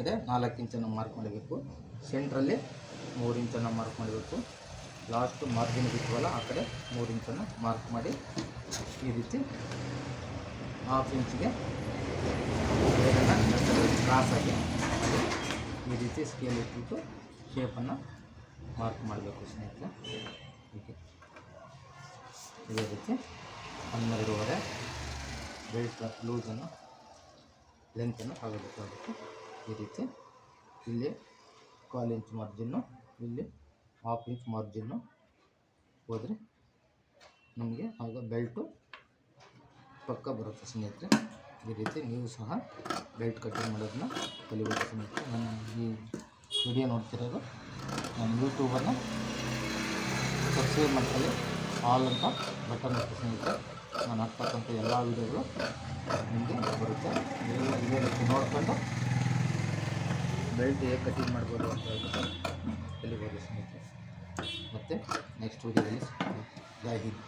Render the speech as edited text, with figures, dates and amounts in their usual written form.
ಕಡೆ 4 ಇಂಚನ್ನು ಮಾರ್ಕ್ ಮಾಡಬೇಕು. ಸೆಂಟ್ರಲ್ಲಿ 3 ಇಂಚನ್ನು ಮಾರ್ಕ್ ಮಾಡಬೇಕು. ಲಾಸ್ಟ್ ಮಾರ್ಜಿನ್ ಬಿಟ್ಟವಲ್ಲ ಆ ಕಡೆ 3 ಇಂಚನ್ನು ಮಾರ್ಕ್ ಮಾಡಿ ಈ ರೀತಿ 1/2 ಇಂಚಿಗೆ ಕ್ರಾಸಾಗಿ ಈ ರೀತಿ ಸ್ಕೇಲ್ ಇಟ್ಬಿಟ್ಟು ಶೇಪನ್ನು ಮಾರ್ಕ್ ಮಾಡಬೇಕು ಸ್ನೇಹಿತರೆ. ಹೀಗೆ ಇದೇ ರೀತಿ 12.5 ಬೆಲ್ಟ್ ಲೂಸನ್ನು ಲೆಂತನ್ನು ಆಗಬೇಕಾಗುತ್ತೆ. ಈ ರೀತಿ ಇಲ್ಲಿ 1/4 ಇಂಚ್ ಮಾರ್ಜಿನ್ನು, ಇಲ್ಲಿ 1/2 ಇಂಚ್ ಮಾರ್ಜಿನ್ನು ಹೋದರೆ ನಮಗೆ ಆಗ ಬೆಲ್ಟು ಪಕ್ಕ ಬರುತ್ತೆ ಸ್ನೇಹಿತರೆ. ಈ ರೀತಿ ನೀವು ಸಹ ಬೆಲ್ಟ್ ಕಟ್ಟಿಂಗ್ ಮಾಡೋದನ್ನ ಕಲಿಬೇಕು ಸ್ನೇಹಿತರೆ. ನಾನು ಈ ವಿಡಿಯೋ ನೋಡ್ತಿರೋದು ನನ್ನ ಯೂಟ್ಯೂಬನ್ನು ಸಬ್ಸ್ಕ್ರೈಬ್ ಮಾಡ್ಕೊಳ್ಳಿ, ಆಲ್ ಅಂತ ಬಟನ್ ಇರುತ್ತೆ ಸ್ನೇಹಿತರೆ. ನಾನು ಹಾಕ್ತಕ್ಕಂಥ ಎಲ್ಲ ವೀಡಿಯೋಗಳು ನಿಮಗೆ ಬರುತ್ತೆ. ಇದೇ ರೀತಿ ನೋಡಿಕೊಂಡು ಬೆಲ್ಟ್ ಹೇಗೆ ಕಟಿಂಗ್ ಮಾಡ್ಬೋದು ಅಂತ ಹೇಳ್ಬಿಟ್ಟು ಕಲಿಬೋದು ಸ್ನೇಹಿತರೆ. ಮತ್ತು ನೆಕ್ಸ್ಟ್ ವೀಡಿಯೋದಲ್ಲಿ ಜೈ ಹಿಂದ್.